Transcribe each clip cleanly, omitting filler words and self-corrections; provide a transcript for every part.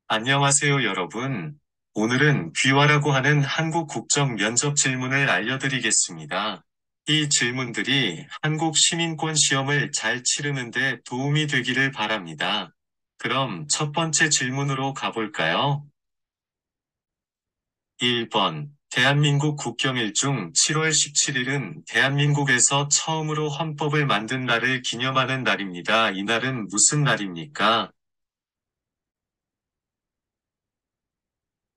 안녕하세요, 여러분. 오늘은 귀화라고 하는 한국 국적 면접 질문을 알려드리겠습니다. 이 질문들이 한국 시민권 시험을 잘 치르는 데 도움이 되기를 바랍니다. 그럼 첫 번째 질문으로 가볼까요? 1번. 대한민국 국경일 중 7월 17일은 대한민국에서 처음으로 헌법을 만든 날을 기념하는 날입니다. 이 날은 무슨 날입니까?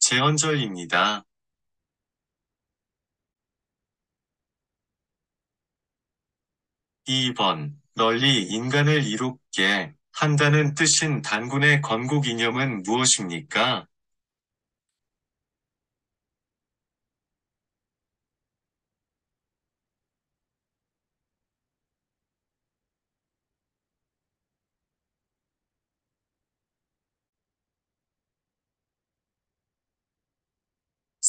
제헌절입니다. 2번. 널리 인간을 이롭게 한다는 뜻인 단군의 건국 이념은 무엇입니까?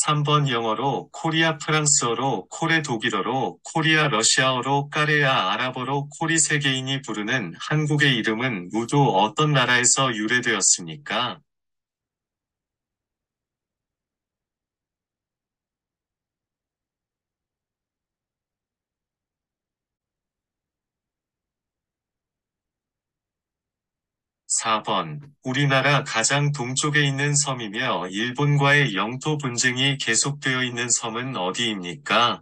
3번 영어로 코리아 프랑스어로 코레 독일어로 코리아 러시아어로 까레아 아랍어로 코리 세계인이 부르는 한국의 이름은 모두 어떤 나라에서 유래되었습니까? 4번. 우리나라 가장 동쪽에 있는 섬이며 일본과의 영토 분쟁이 계속되어 있는 섬은 어디입니까?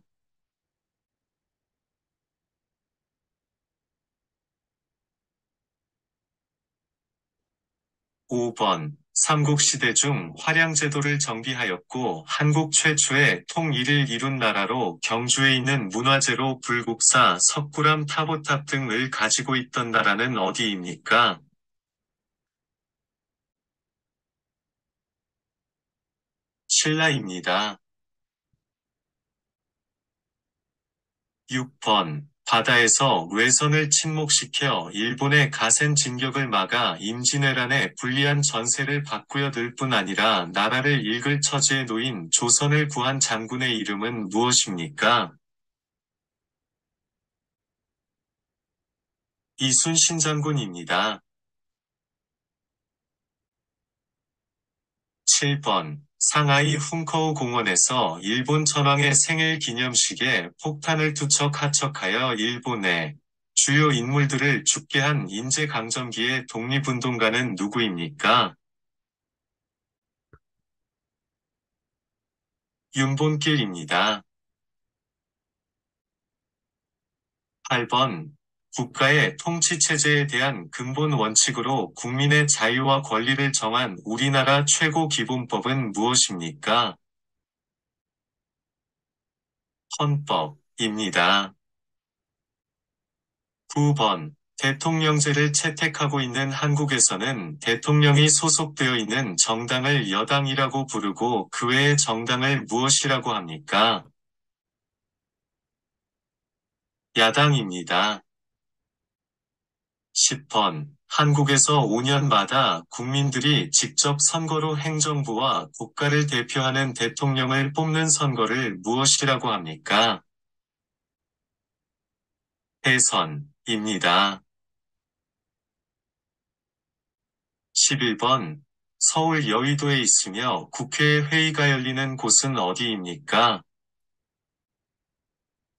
5번. 삼국시대 중 화량제도를 정비하였고 한국 최초의 통일을 이룬 나라로 경주에 있는 문화재로 불국사, 석굴암, 타보탑 등을 가지고 있던 나라는 어디입니까? 신라입니다. 6번. 바다에서 외선을 침몰시켜 일본의 가센 진격을 막아 임진왜란에 불리한 전세를 바꾸어 들 뿐 아니라 나라를 잃을 처지에 놓인 조선을 구한 장군의 이름은 무엇입니까? 이순신 장군입니다. 7번. 상하이 훈커우 공원에서 일본 천황의 생일 기념식에 폭탄을 투척 하척하여 일본의 주요 인물들을 죽게 한 인제강점기의 독립운동가는 누구입니까? 윤본길입니다. 8번. 국가의 통치체제에 대한 근본 원칙으로 국민의 자유와 권리를 정한 우리나라 최고 기본법은 무엇입니까? 헌법입니다. 9번. 대통령제를 채택하고 있는 한국에서는 대통령이 소속되어 있는 정당을 여당이라고 부르고 그 외의 정당을 무엇이라고 합니까? 야당입니다. 10번. 한국에서 5년마다 국민들이 직접 선거로 행정부와 국가를 대표하는 대통령을 뽑는 선거를 무엇이라고 합니까? 대선입니다. 11번. 서울 여의도에 있으며 국회 회의가 열리는 곳은 어디입니까?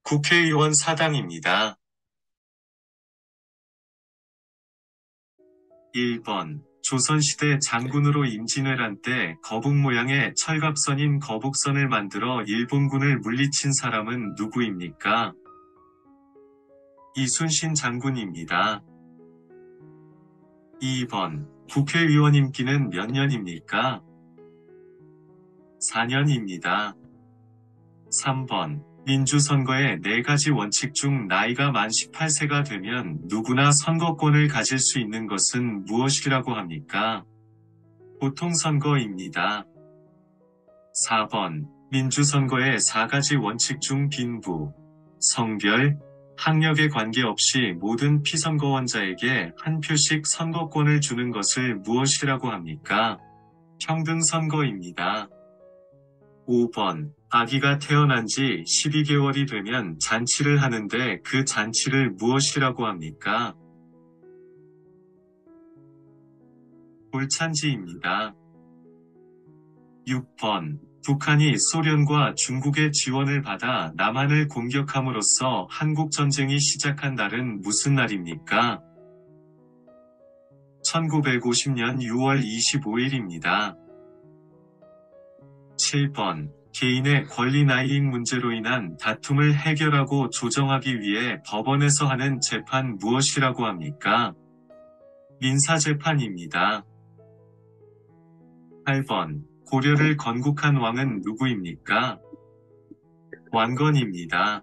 국회의원 사당입니다. 1번. 조선시대 장군으로 임진왜란 때 거북 모양의 철갑선인 거북선을 만들어 일본군을 물리친 사람은 누구입니까? 이순신 장군입니다. 2번. 국회의원 임기는 몇 년입니까? 4년입니다. 3번. 민주선거의 4가지 원칙 중 나이가 만 18세가 되면 누구나 선거권을 가질 수 있는 것은 무엇이라고 합니까? 보통선거입니다. 4번. 민주선거의 4가지 원칙 중 빈부, 성별, 학력에 관계없이 모든 피선거원자에게 한 표씩 선거권을 주는 것을 무엇이라고 합니까? 평등선거입니다. 5번. 아기가 태어난 지 12개월이 되면 잔치를 하는데 그 잔치를 무엇이라고 합니까? 돌잔치입니다. 6번. 북한이 소련과 중국의 지원을 받아 남한을 공격함으로써 한국전쟁이 시작한 날은 무슨 날입니까? 1950년 6월 25일입니다. 7번. 개인의 권리 이익 문제로 인한 다툼을 해결하고 조정하기 위해 법원에서 하는 재판 무엇이라고 합니까? 민사재판입니다. 8번. 고려를 건국한 왕은 누구입니까? 완건입니다.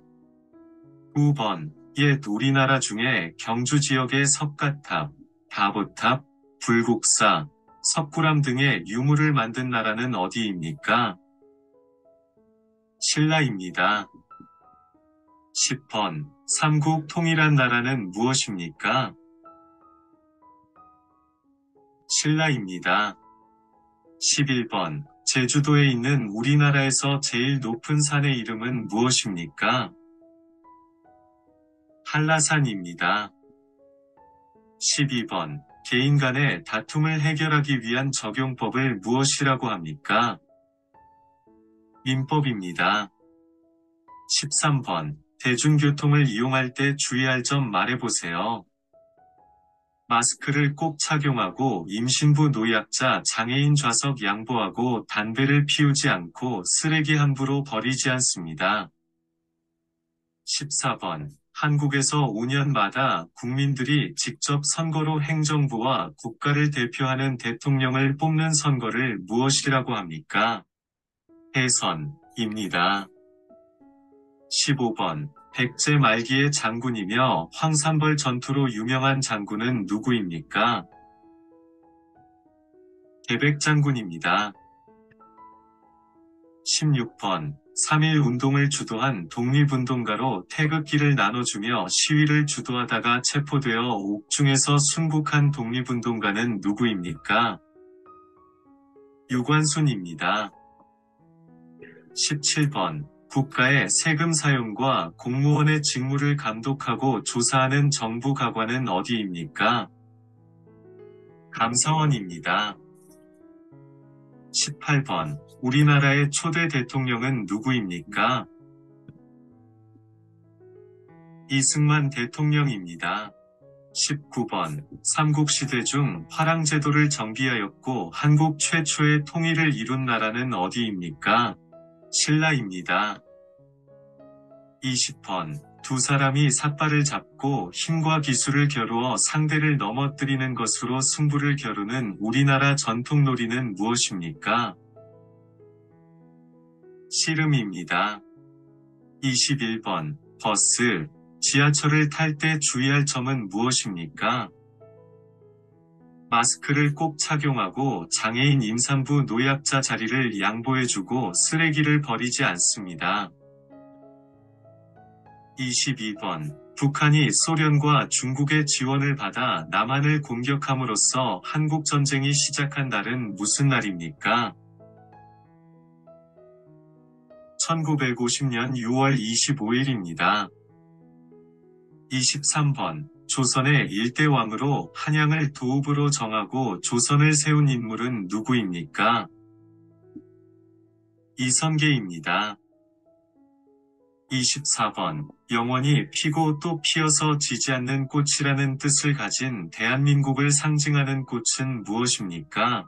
9번. 옛 우리나라 중에 경주 지역의 석가탑, 다보탑, 불국사, 석굴암 등의 유물을 만든 나라는 어디입니까? 신라입니다. 10번. 삼국 통일한 나라는 무엇입니까? 신라입니다. 11번. 제주도에 있는 우리나라에서 제일 높은 산의 이름은 무엇입니까? 한라산입니다. 12번. 개인 간의 다툼을 해결하기 위한 적용법을 무엇이라고 합니까? 민법입니다. 13번. 대중교통을 이용할 때 주의할 점 말해보세요. 마스크를 꼭 착용하고 임신부 노약자 장애인 좌석 양보하고 담배를 피우지 않고 쓰레기 함부로 버리지 않습니다. 14번. 한국에서 5년마다 국민들이 직접 선거로 행정부와 국가를 대표하는 대통령을 뽑는 선거를 무엇이라고 합니까? 대선입니다. 15번. 백제 말기의 장군이며 황산벌 전투로 유명한 장군은 누구입니까? 계백장군입니다. 16번. 3.1 운동을 주도한 독립운동가로 태극기를 나눠주며 시위를 주도하다가 체포되어 옥중에서 순국한 독립운동가는 누구입니까? 유관순입니다. 17번. 국가의 세금 사용과 공무원의 직무를 감독하고 조사하는 정부 가관은 어디입니까? 감사원입니다. 18번. 우리나라의 초대 대통령은 누구입니까? 이승만 대통령입니다. 19번. 삼국시대 중 화랑제도를 정비하였고 한국 최초의 통일을 이룬 나라는 어디입니까? 신라입니다. 20번. 두 사람이 삿발을 잡고 힘과 기술을 겨루어 상대를 넘어뜨리는 것으로 승부를 겨루는 우리나라 전통 놀이는 무엇입니까? 씨름입니다. 21번. 버스, 지하철을 탈 때 주의할 점은 무엇입니까? 마스크를 꼭 착용하고 장애인 임산부 노약자 자리를 양보해주고 쓰레기를 버리지 않습니다. 22번. 북한이 소련과 중국의 지원을 받아 남한을 공격함으로써 한국전쟁이 시작한 날은 무슨 날입니까? 1950년 6월 25일입니다. 23번. 조선의 일대 왕으로 한양을 도읍으로 정하고 조선을 세운 인물은 누구입니까? 이성계입니다. 24번. 영원히 피고 또 피어서 지지 않는 꽃이라는 뜻을 가진 대한민국을 상징하는 꽃은 무엇입니까?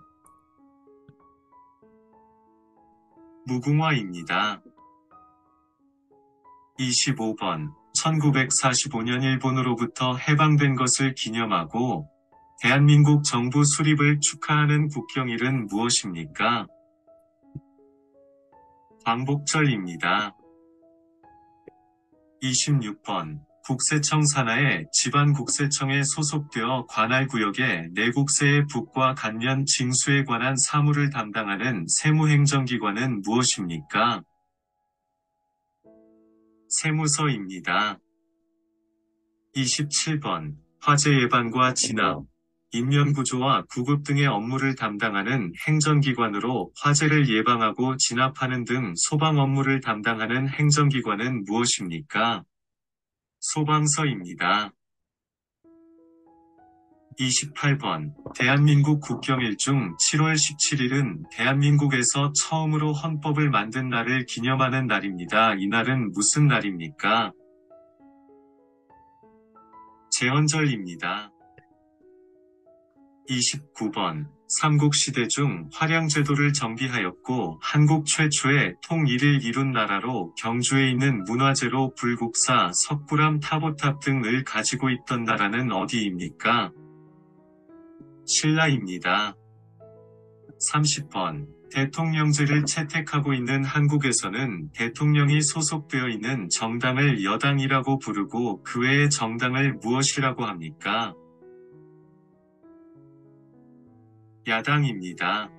무궁화입니다. 25번. 1945년 일본으로부터 해방된 것을 기념하고 대한민국 정부 수립을 축하하는 국경일은 무엇입니까? 광복절입니다. 26번. 국세청 산하의 지방국세청에 소속되어 관할구역의 내국세의 부과 간면 징수에 관한 사무를 담당하는 세무행정기관은 무엇입니까? 세무서입니다. 27번. 화재 예방과 진압, 인면구조와 구급 등의 업무를 담당하는 행정기관으로 화재를 예방하고 진압하는 등 소방 업무를 담당하는 행정기관은 무엇입니까? 소방서입니다. 28번. 대한민국 국경일 중 7월 17일은 대한민국에서 처음으로 헌법을 만든 날을 기념하는 날입니다. 이날은 무슨 날입니까? 제헌절입니다. 29번. 삼국시대 중 화량제도를 정비하였고 한국 최초의 통일을 이룬 나라로 경주에 있는 문화재로 불국사, 석굴암, 타보탑 등을 가지고 있던 나라는 어디입니까? 신라입니다. 30번. 대통령제를 채택하고 있는 한국에서는 대통령이 소속되어 있는 정당을 여당이라고 부르고 그 외의 정당을 무엇이라고 합니까? 야당입니다.